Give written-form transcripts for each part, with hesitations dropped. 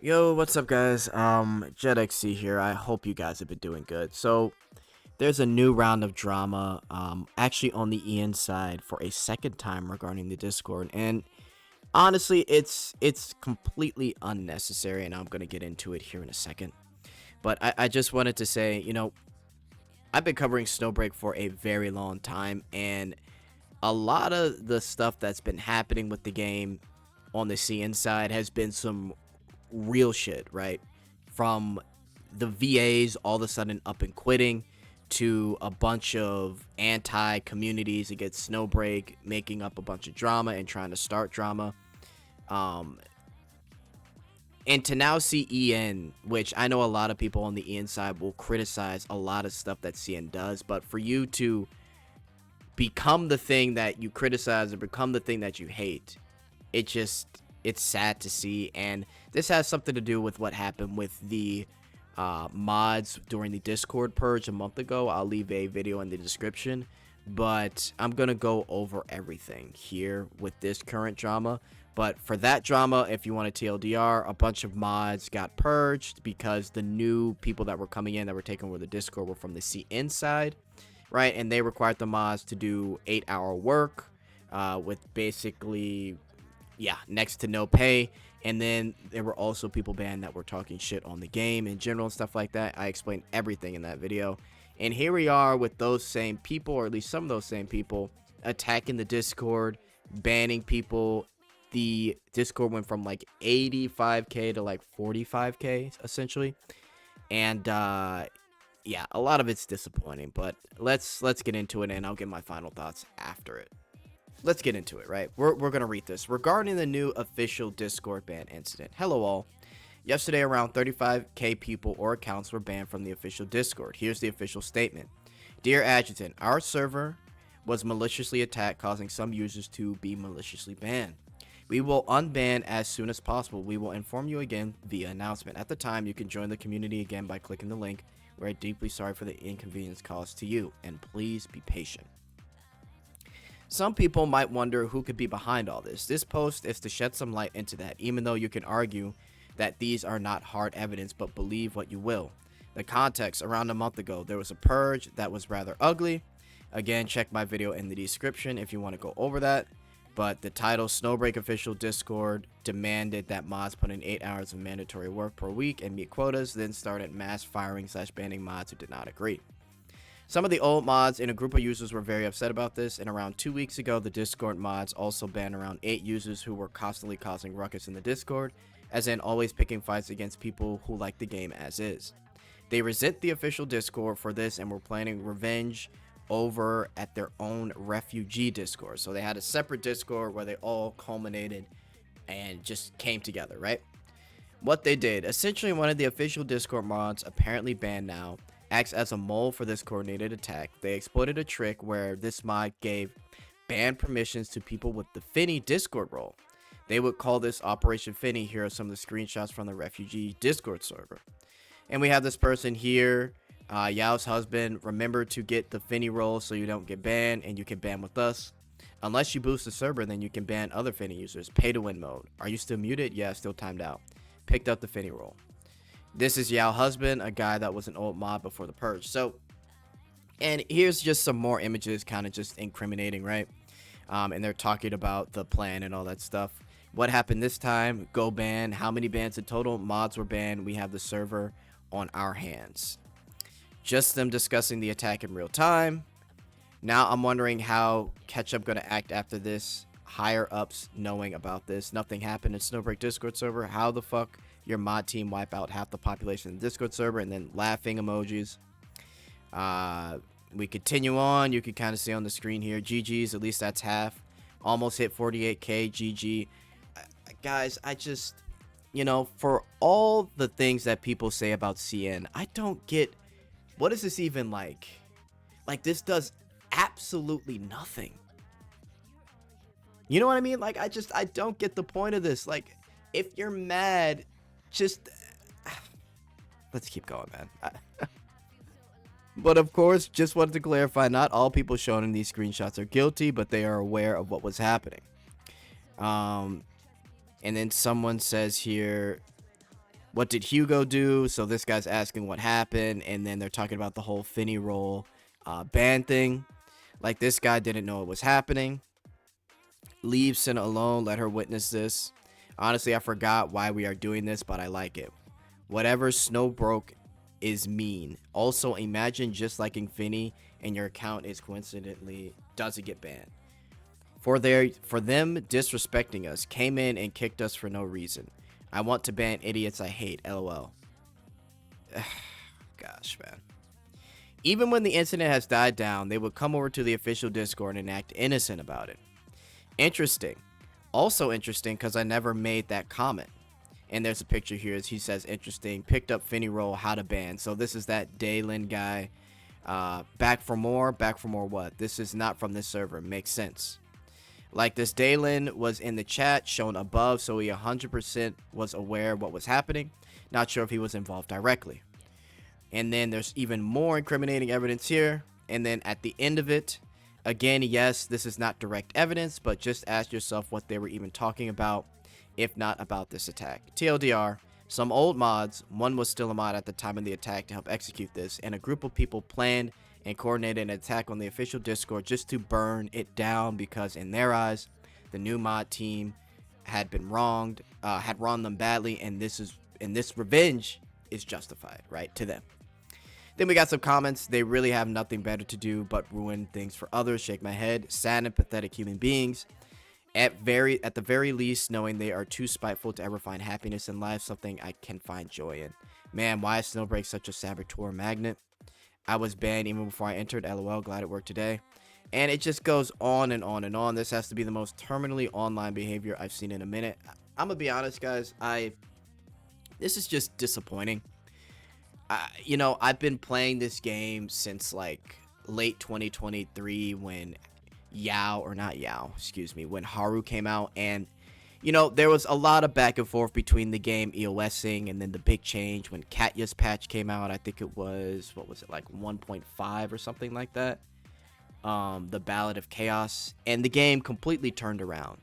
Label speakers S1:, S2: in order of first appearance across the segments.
S1: Yo, what's up, guys? Jetxc here. I hope you guys have been doing good. So, there's a new round of drama, actually on the Ian side for a second time regarding the Discord, and honestly, it's completely unnecessary, and I'm gonna get into it here in a second. But I just wanted to say, I've been covering Snowbreak for a very long time, and a lot of the stuff that's been happening with the game on the CN side has been some real shit, right? From the VAs all of a sudden up and quitting to a bunch of anti communities against Snowbreak making up a bunch of drama and trying to start drama. Um, and to now see EN, which I know a lot of people on the EN side will criticize a lot of stuff that CN does, but for you to become the thing that you criticize or become the thing that you hate, it's sad to see. And this has something to do with what happened with the mods during the Discord purge a month ago. I'll leave a video in the description, but I'm gonna go over everything here with this current drama. But for that drama, if you want a TLDR, a bunch of mods got purged because the new people that were coming in that were taking over the Discord were from the CN side, right? And they required the mods to do 8-hour work with basically, yeah, next to no pay. And then there were also people banned that were talking shit on the game in general and stuff like that. I explained everything in that video. And here we are with those same people, or at least some of those same people, attacking the Discord, banning people. The Discord went from like 85k to like 45k essentially. And yeah, a lot of it's disappointing, but let's get into it, and I'll get my final thoughts after it. Let's get into it, right? We're going to read this. Regarding the new official Discord ban incident. Hello all. Yesterday, around 35k people or accounts were banned from the official Discord. Here's the official statement. Dear Adjutant, our server was maliciously attacked, causing some users to be maliciously banned. We will unban as soon as possible. We will inform you again via announcement. At the time, you can join the community again by clicking the link. We're deeply sorry for the inconvenience caused to you, and please be patient. Some people might wonder who could be behind all this. This post is to shed some light into that, even though you can argue that these are not hard evidence, but believe what you will. The context: around a month ago, there was a purge that was rather ugly. Again, check my video in the description if you want to go over that. But the title, Snowbreak official Discord demanded that mods put in 8 hours of mandatory work per week and meet quotas, then started mass firing / banning mods who did not agree. Some of the old mods and a group of users were very upset about this, and around 2 weeks ago, the Discord mods also banned around 8 users who were constantly causing ruckus in the Discord, as in always picking fights against people who like the game as is. They resent the official Discord for this and were planning revenge over at their own refugee Discord. So they had a separate Discord where they all culminated and just came together, right? What they did, essentially one of the official Discord mods, apparently banned now, acts as a mole for this coordinated attack. They exploited a trick where this mod gave ban permissions to people with the Finny Discord role. They would call this Operation Finny. Here are some of the screenshots from the refugee Discord server. And we have this person here, Yao's husband. Remember to get the Finny role so you don't get banned, and you can ban with us. Unless you boost the server, then you can ban other Finny users. Pay to win mode. Are you still muted? Yeah, still timed out. Picked up the Finny role. This is Yao husband, a guy that was an old mod before the purge. So, and here's just some more images, kind of just incriminating, right? And they're talking about the plan and all that stuff. What happened this time? Go ban. How many bans in total? Mods were banned. We have the server on our hands. Just them discussing the attack in real time. Now I'm wondering how Ketchup gonna act after this. Higher ups knowing about this. Nothing happened in Snowbreak Discord server. How the fuck your mod team wipe out half the population in the Discord server? And then laughing emojis. We continue on. You can kind of see on the screen here. GG's, at least that's half. Almost hit 48k. GG. Guys, I just, for all the things that people say about CN, I don't get, what is this even like? Like, this does absolutely nothing. You know what I mean? Like, I don't get the point of this. Like, if you're mad, just let's keep going, man. But of course, just wanted to clarify, not all people shown in these screenshots are guilty, but they are aware of what was happening. And then someone says here, What did Hugo do? So this guy's asking what happened, and then they're talking about the whole Finny roll ban thing. Like, this guy didn't know it was happening. Leave Senna alone. Let her witness this. Honestly, I forgot why we are doing this, but I like it. Whatever Snowbroke is mean. Also, imagine just liking Finny and your account is coincidentally doesn't get banned. For them disrespecting us, came in and kicked us for no reason. I want to ban idiots I hate. LOL. Gosh, man. Even when the incident has died down, they would come over to the official Discord and act innocent about it. Interesting. Also interesting because I never made that comment. And there's a picture here as he says interesting. Picked up Finny roll, how to ban. So this is that Daylin guy. Back for more what? This is not from this server. Makes sense. Like, this Daylin was in the chat shown above, so he 100% was aware of what was happening. Not sure if he was involved directly. And then there's even more incriminating evidence here. And then at the end of it, again, yes, this is not direct evidence, but just ask yourself what they were even talking about, if not about this attack. TLDR, some old mods, one was still a mod at the time of the attack to help execute this, and a group of people planned and coordinated an attack on the official Discord just to burn it down because in their eyes, the new mod team had been wronged, had wronged them badly, and this revenge is justified, right, to them. Then we got some comments. They really have nothing better to do but ruin things for others. Shake my head. Sad and pathetic human beings. At the very least, knowing they are too spiteful to ever find happiness in life, something I can find joy in. Man, why is Snowbreak such a saboteur magnet? I was banned even before I entered. LOL, glad it worked today. And it just goes on and on and on. This has to be the most terminally online behavior I've seen in a minute. I'm gonna be honest, guys. This is just disappointing. You know, I've been playing this game since like late 2023 when when Haru came out, and you know, there was a lot of back and forth between the game EOSing and then the big change when Katya's patch came out. I think it was, what was it, like 1.5 or something like that, the Ballad of Chaos, and the game completely turned around,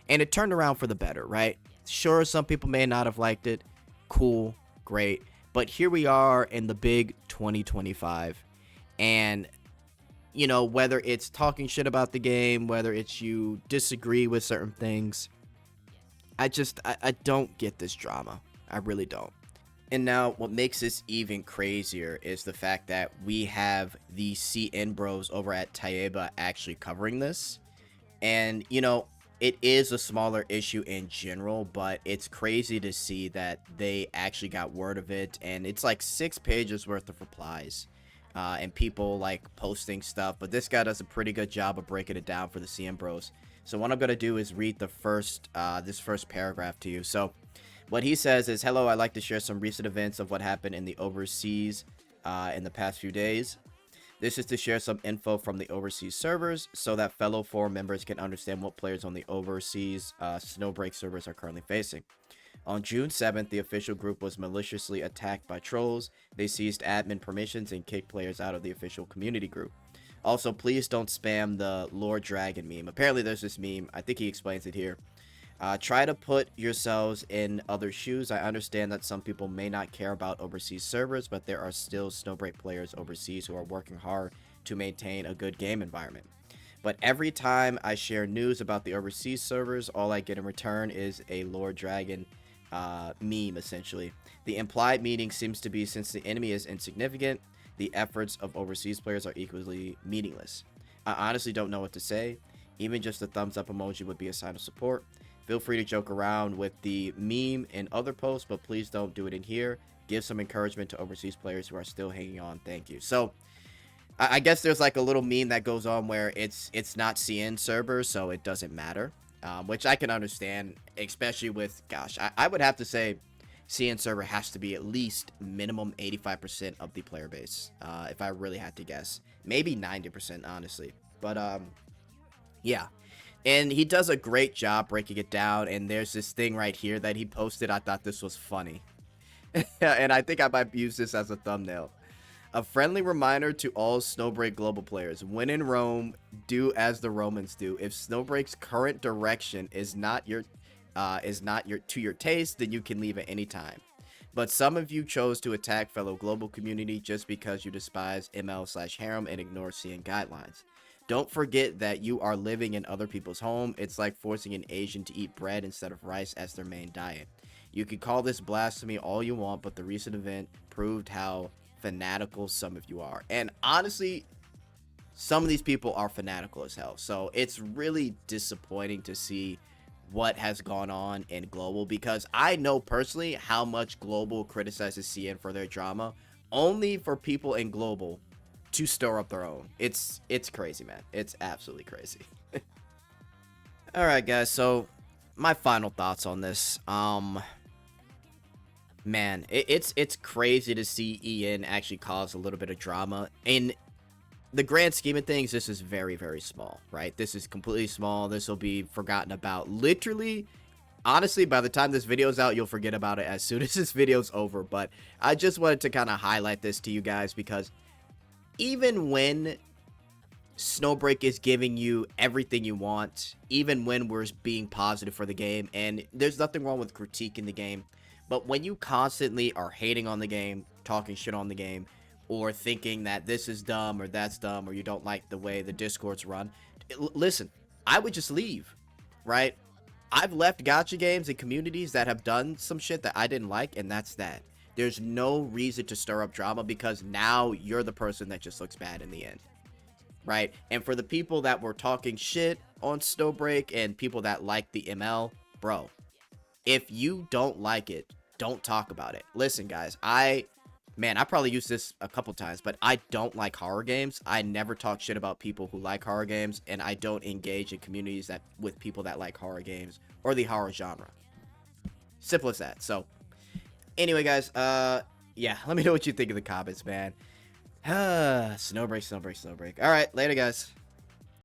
S1: and it turned around for the better, right? Sure, some people may not have liked it. Cool, great, but here we are in the big 2025, and you know, whether it's talking shit about the game, whether it's you disagree with certain things, I don't get this drama. I really don't. And now what makes this even crazier is the fact that we have the CN bros over at Taiba actually covering this. And, you know, it is a smaller issue in general, but it's crazy to see that they actually got word of it. And it's like 6 pages worth of replies. And people like posting stuff, but this guy does a pretty good job of breaking it down for the CM bros. So what I'm gonna do is read the this first paragraph to you. So what he says is, hello, I'd like to share some recent events of what happened in the overseas in the past few days. This is to share some info from the overseas servers so that fellow forum members can understand what players on the overseas Snowbreak servers are currently facing. On June 7th, the official group was maliciously attacked by trolls. They seized admin permissions and kicked players out of the official community group. Also, please don't spam the Lord Dragon meme. Apparently, there's this meme. I think he explains it here. Try to put yourselves in other shoes. I understand that some people may not care about overseas servers, but there are still Snowbreak players overseas who are working hard to maintain a good game environment. But every time I share news about the overseas servers, all I get in return is a Lord Dragon meme, essentially. The implied meaning seems to be, since the enemy is insignificant, the efforts of overseas players are equally meaningless. I honestly don't know what to say. Even just a thumbs up emoji would be a sign of support. Feel free to joke around with the meme in other posts, but please don't do it in here. Give some encouragement to overseas players who are still hanging on. Thank you. So I guess there's like a little meme that goes on where it's not CN server, so it doesn't matter. Which I can understand, especially with, gosh, I would have to say CN server has to be at least minimum 85% of the player base, if I really had to guess. Maybe 90%, honestly. But, yeah. And he does a great job breaking it down, and there's this thing right here that he posted. I thought this was funny. And I think I might use this as a thumbnail. A friendly reminder to all Snowbreak global players: when in Rome, do as the Romans do. If Snowbreak's current direction is not to your taste, then you can leave at any time. But some of you chose to attack fellow global community just because you despise ML/harem and ignore CN guidelines. Don't forget that you are living in other people's home. It's like forcing an Asian to eat bread instead of rice as their main diet. You can call this blasphemy all you want, but the recent event proved how fanatical some of you are. And honestly, some of these people are fanatical as hell. So it's really disappointing to see what has gone on in global, because I know personally how much global criticizes CN for their drama, only for people in global to stir up their own. It's crazy, man. It's absolutely crazy. All right, guys. So my final thoughts on this. Man, it's crazy to see Ian actually cause a little bit of drama. In the grand scheme of things, this is very, very small, right? This is completely small. This will be forgotten about. Literally, honestly, by the time this video's out, you'll forget about it as soon as this video's over. But I just wanted to kind of highlight this to you guys, because even when Snowbreak is giving you everything you want, even when we're being positive for the game, and there's nothing wrong with critiquing the game, but when you constantly are hating on the game, talking shit on the game, or thinking that this is dumb or that's dumb, or you don't like the way the Discords run, listen, I would just leave, right? I've left gacha games and communities that have done some shit that I didn't like, and that's that. There's no reason to stir up drama, because now you're the person that just looks bad in the end, right? And for the people that were talking shit on Snowbreak and people that like the ML, bro, if you don't like it, don't talk about it. Listen, guys, man, I probably used this a couple times, but I don't like horror games. I never talk shit about people who like horror games, and I don't engage in communities that with people that like horror games or the horror genre. Simple as that. So, anyway, guys, yeah, let me know what you think in the comments, man. Snowbreak. All right, later, guys.